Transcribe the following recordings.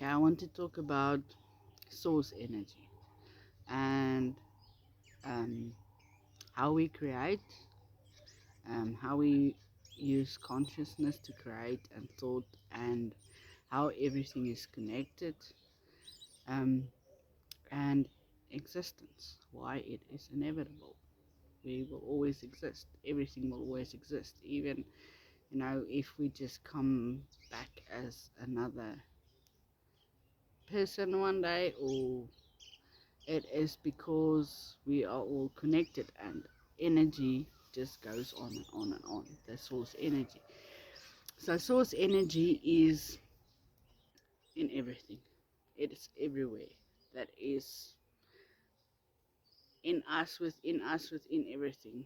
Okay, I want to talk about source energy and um, how we create, how we use consciousness to create and thought, and how everything is connected, um, and existence, why it is inevitable. We will always exist, everything will always exist, even if we just come back as another person one day, or it is because we are all connected and energy just goes on and on and on. The source energy. So source energy is in everything. It is everywhere. That is in us, within everything.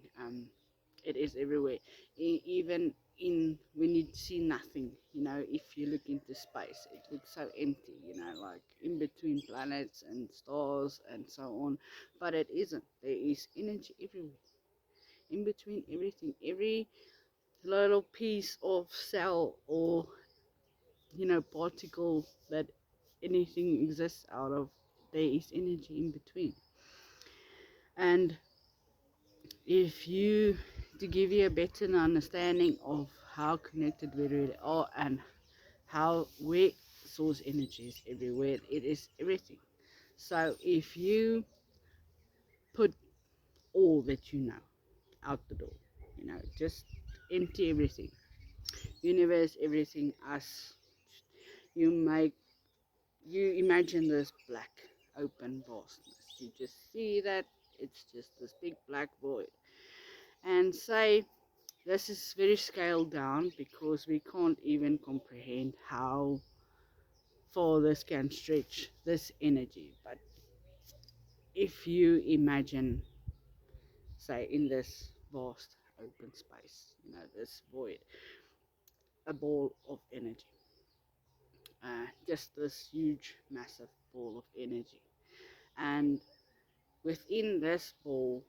It is everywhere. Even in when you see nothing, if you look into space, it looks so empty, like in between planets and stars and so on. But it isn't. There is energy everywhere, in between everything, every little piece of cell or particle that anything exists out of. There is energy in between. And if you to give you a better understanding of how connected we really are, and how we source energy is everywhere, it is everything. So if you put all that out the door, just empty everything, universe, everything, us, you make you imagine this black open vastness. You just see that it's just this big black void, and say this is very scaled down because we can't even comprehend how far this can stretch this energy. But if you imagine, say, in this vast open space, this void, a ball of energy, just this huge, massive ball of energy, and within this ball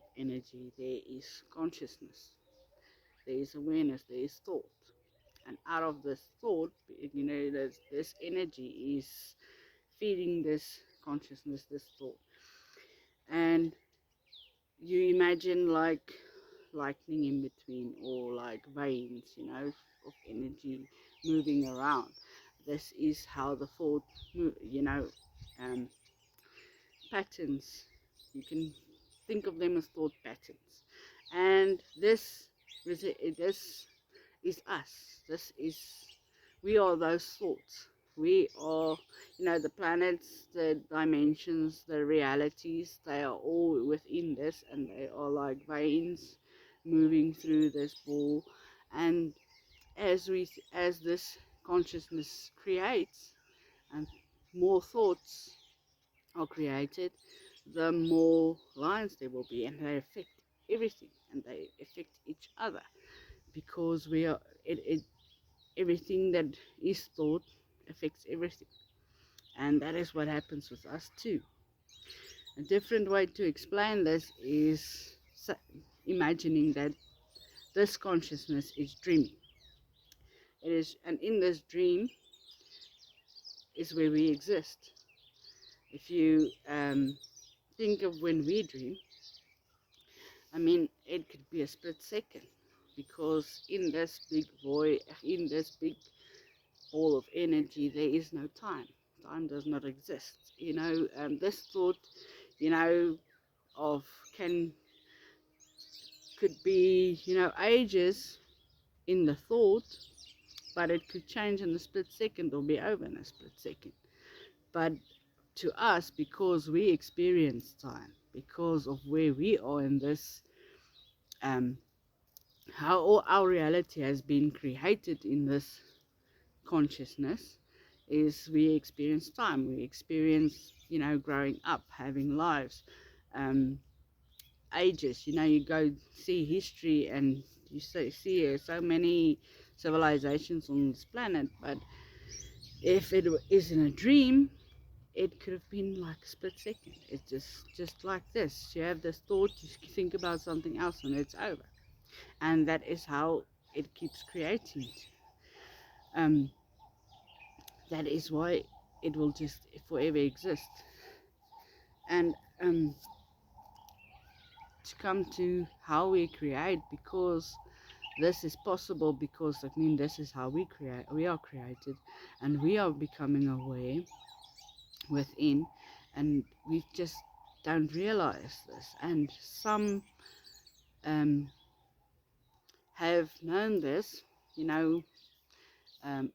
of energy, there is consciousness, there is awareness, there is thought. And out of this thought, this energy is feeding this consciousness, this thought. And you imagine like lightning in between, or like veins, of energy moving around. This is how the thought, um, patterns. You can think of them as thought patterns, and this is us. This is we are those thoughts. We are, the planets, the dimensions, the realities. They are all within this, and they are like veins moving through this ball. And as this consciousness creates, and more thoughts are created, the more lines there will be, and they affect everything, and they affect each other, because we are everything that is thought affects everything, and that is what happens with us too. A different way to explain this is imagining that this consciousness is dreaming. It is, and in this dream is where we exist. If you think of when we dream, it could be a split second, because in this big void, in this big ball of energy, there is no time. Time does not exist. This thought, of can could be, ages in the thought, but it could change in a split second or be over in a split second. But to us, because we experience time, because of where we are in this, um, how all our reality has been created in this consciousness, is we experience time. We experience, growing up, having lives, um, ages. You go see history, and you see so many civilizations on this planet. But if it is in a dream, it could have been like a split second. It's just like this. You have this thought, you think about something else, and it's over. And that is how it keeps creating. Um, That is why it will just forever exist. And to come to how we create, because this is possible, because this is how we are created, and we are becoming aware within, and we just don't realize this. And some um, have known this, you know,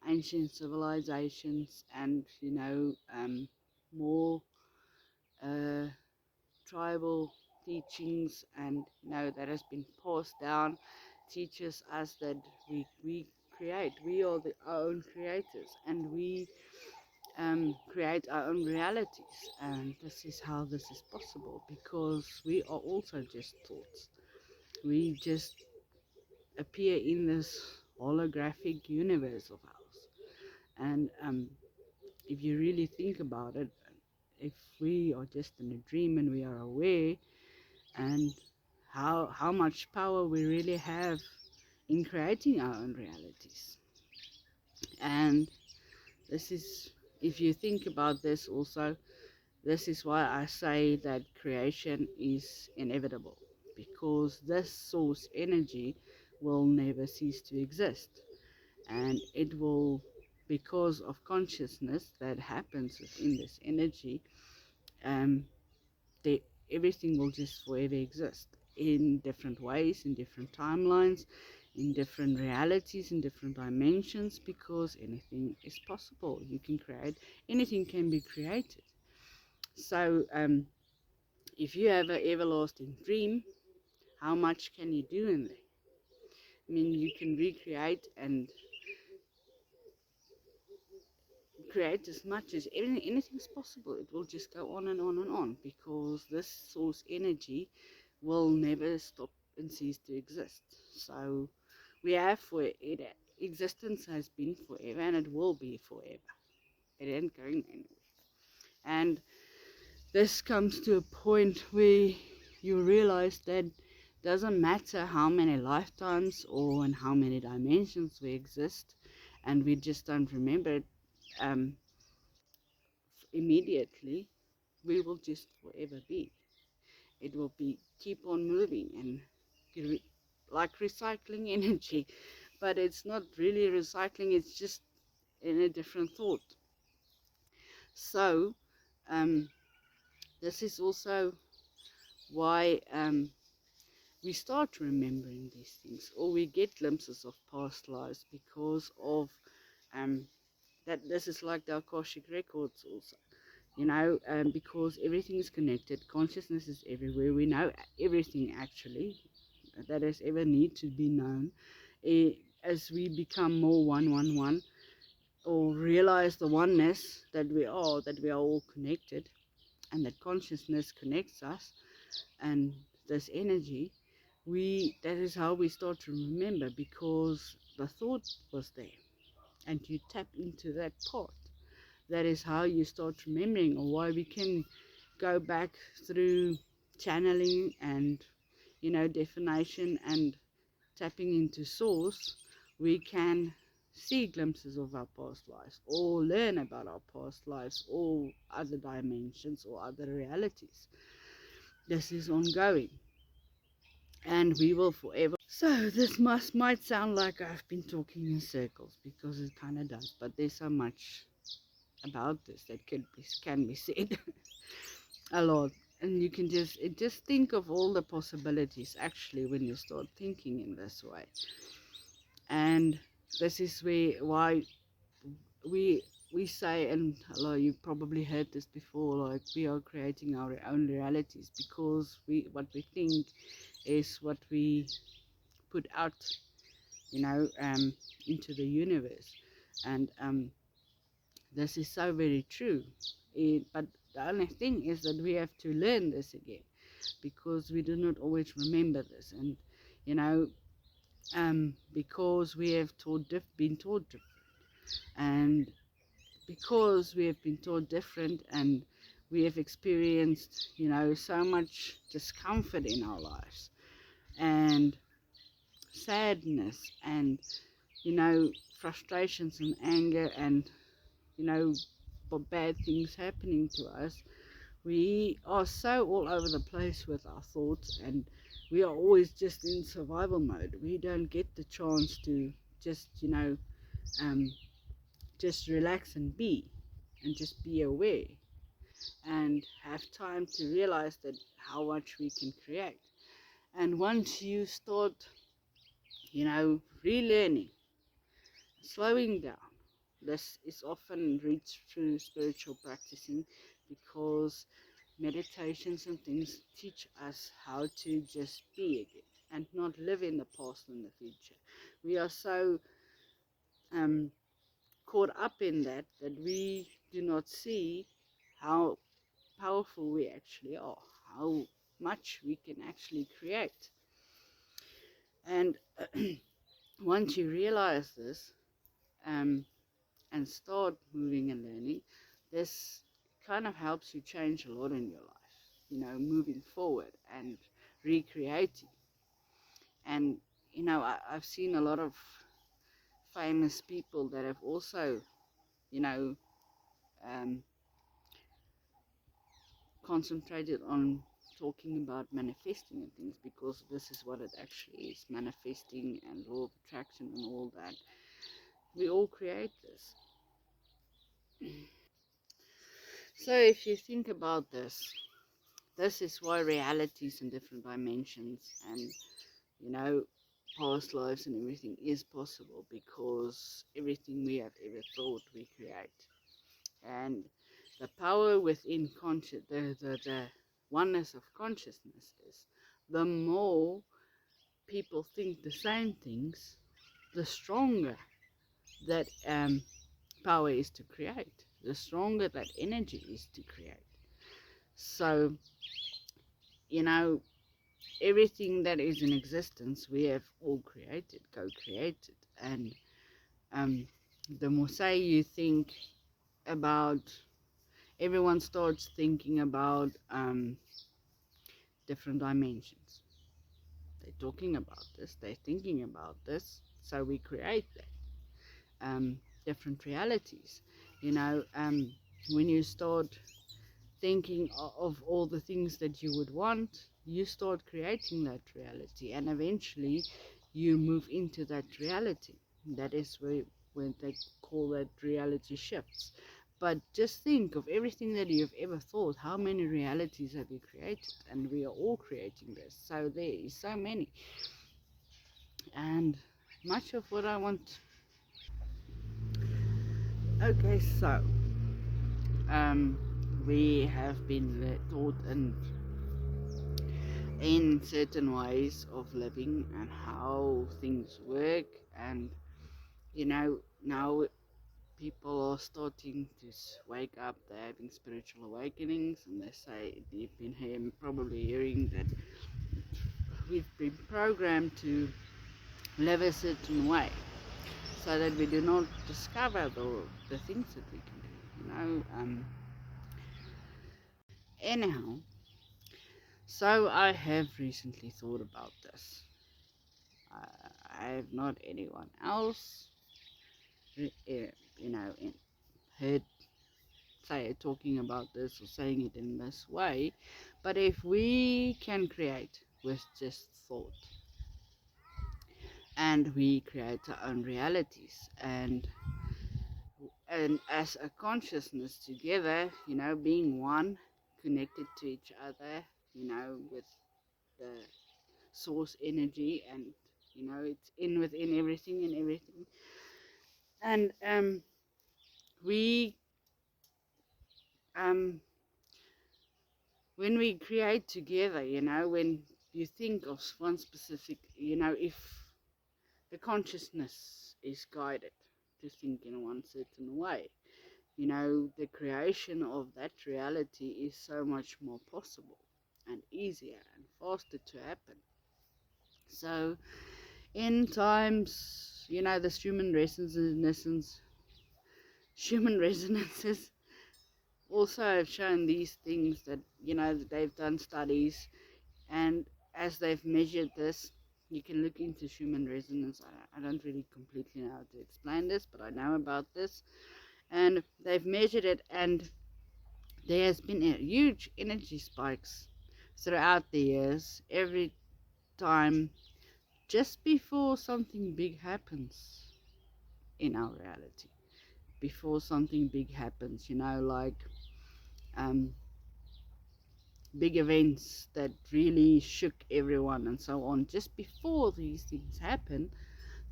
ancient civilizations, and more uh, tribal teachings, and that has been passed down, teaches us that we are our own creators, and we create our own realities. And this is how this is possible, because we are also just thoughts. We just appear in this holographic universe of ours. And if you really think about it, if we are just in a dream and we are aware, and how much power we really have in creating our own realities. And this is, if you think about this also, this is why I say that creation is inevitable, because this source energy will never cease to exist, and it will, because of consciousness that happens within this energy, um, they, everything will just forever exist in different ways, in different timelines, in different realities, in different dimensions, because anything is possible. You can create, anything can be created. So, if you have an everlasting dream, how much can you do in there? You can recreate and create as much as anything's possible. It will just go on and on and on, because this source energy will never stop and cease to exist. So we have for it, existence has been forever, and it will be forever. It ain't going anywhere. And this comes to a point where you realize that doesn't matter how many lifetimes or in how many dimensions we exist, and we just don't remember it immediately, we will just forever be. It will be keep on moving, and like recycling energy, but it's not really recycling, it's just in a different thought. So this is also why we start remembering these things, or we get glimpses of past lives, because of that. This is like the Akashic records also, because everything is connected. Consciousness is everywhere. We know everything actually that has ever need to be known. As we become more one, or realize the oneness that we are all connected, and that consciousness connects us, and this energy, that is how we start to remember, because the thought was there, and you tap into that part. That is how you start remembering, or why we can go back through channeling and definition and tapping into source. We can see glimpses of our past lives, or learn about our past lives, or other dimensions, or other realities. This is ongoing, and we will forever. So this might sound like I've been talking in circles, because it kind of does, but there's so much about this that can be said. A lot. And you can just think of all the possibilities actually when you start thinking in this way. And this is why we say, and hello, you probably heard this before, like we are creating our own realities, because what we think is what we put out, into the universe. And this is so very true. But the only thing is that we have to learn this again, because we do not always remember this. And because we have been taught different, and because we have been taught different, and we have experienced so much discomfort in our lives, and sadness, and frustrations and anger, and you know, bad things happening to us, we are so all over the place with our thoughts, and we are always just in survival mode. We don't get the chance to just, um, just relax and just be aware and have time to realize that how much we can create. And once you start, relearning, slowing down, this is often reached through spiritual practicing, because meditations and things teach us how to just be again and not live in the past and the future. We are so um, caught up in that we do not see how powerful we actually are, how much we can actually create. And once you realize this, um, and start moving and learning, this kind of helps you change a lot in your life, moving forward and recreating. And, I've seen a lot of famous people that have also, you know, um, concentrated on talking about manifesting and things, because this is what it actually is, manifesting and law of attraction and all that. We all create this. So if you think about this is why realities in different dimensions and, past lives and everything is possible, because everything we have ever thought we create. And the power within the oneness of consciousness is, the more people think the same things, the stronger that power is to create, the stronger that energy is to create. So, you know, everything that is in existence, we have all created, co-created. And um, the more say you think about, everyone starts thinking about different dimensions. They're talking about this, they're thinking about this, so we create that. Different realities. When you start thinking of all the things that you would want, you start creating that reality, and eventually you move into that reality. That is when they call that reality shifts. But just think of everything that you've ever thought. How many realities have you created? And we are all creating this. So there is so many. And much of what I want. Okay, so um, we have been taught in certain ways of living and how things work, and now people are starting to wake up. They're having spiritual awakenings, and they say, you've been probably hearing that we've been programmed to live a certain way, so that we do not discover the things that we can do. Anyhow, so I have recently thought about this. I have not anyone else, heard say talking about this or saying it in this way. But if we can create with just thought, and we create our own realities, and as a consciousness together, being one, connected to each other, with the source energy, and it's in within everything and everything. And we um when we create together, when you think of one specific, if the consciousness is guided to think in one certain way, the creation of that reality is so much more possible and easier and faster to happen. So in times, this human resonances also have shown these things, that that they've done studies, and as they've measured this, you can look into human resonance. I don't really completely know how to explain this, but I know about this. and they've measured it, and there has been a huge energy spikes throughout the years, every time just before something big happens in our reality. Before something big happens, like um, big events that really shook everyone and so on. Just before these things happen,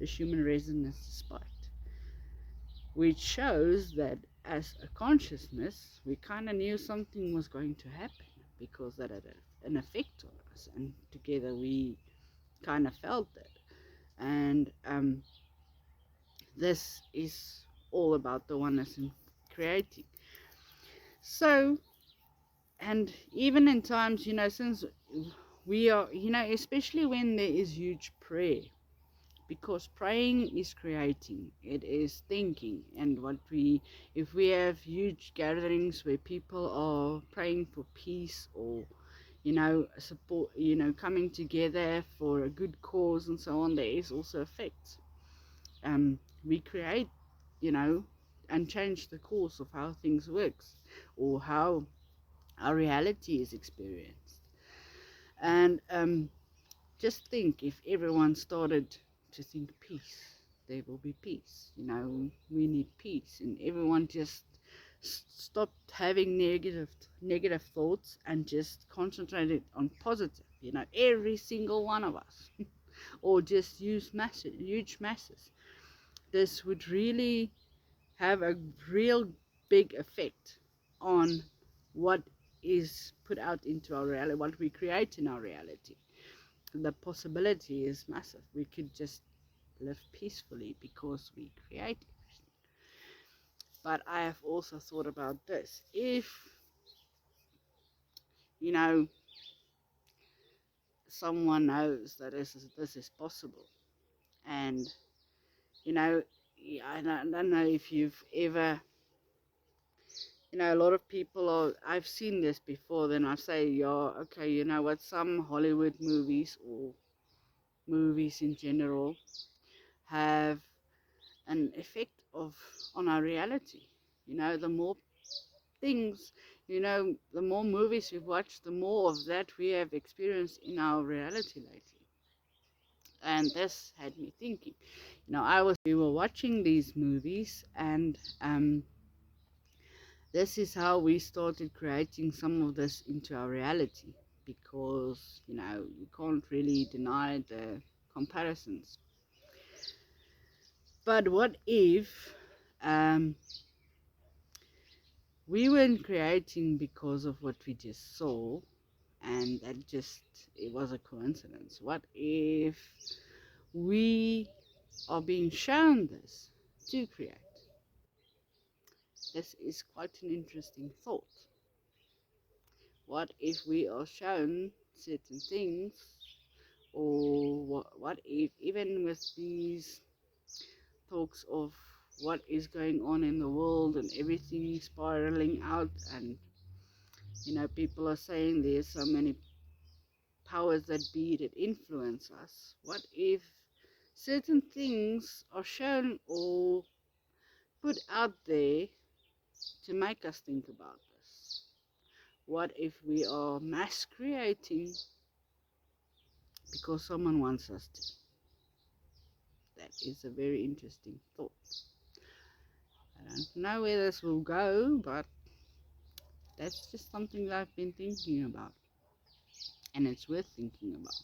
the human resonance is spiked, which shows that as a consciousness, we kind of knew something was going to happen because that had an effect on us, and together we kind of felt it. And this is all about the oneness in creating. So, and even in times, since we are, especially when there is huge prayer, because praying is creating, it is thinking. And if we have huge gatherings where people are praying for peace, or support, coming together for a good cause and so on, there is also effects. We create, and change the course of how things works, or how our reality is experienced. And just think, if everyone started to think peace, there will be peace. We need peace, and everyone just stopped having negative thoughts and just concentrated on positive. Every single one of us, or just use huge masses. This would really have a real big effect on what is put out into our reality, what we create in our reality. The possibility is massive. We could just live peacefully because we create everything. But I have also thought about this. If, someone knows that this is possible, and, I don't know if you've ever, a lot of people I've seen this before, then I say, yeah, okay, what, some Hollywood movies, or movies in general, have an effect on our reality. The more things, the more movies we've watched, the more of that we have experienced in our reality lately. And this had me thinking. We were watching these movies, and this is how we started creating some of this into our reality, because you can't really deny the comparisons. But what if we weren't creating because of what we just saw, and it was a coincidence? What if we are being shown this to create? This is quite an interesting thought. What if we are shown certain things, or what if, even with these talks of what is going on in the world and everything spiraling out, and people are saying there's so many powers that be that influence us. What if certain things are shown or put out there to make us think about this? What if we are mass creating because someone wants us to? That is a very interesting thought. I don't know where this will go, but that's just something that I've been thinking about, and it's worth thinking about.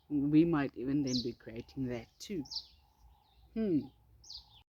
We might even then be creating that too.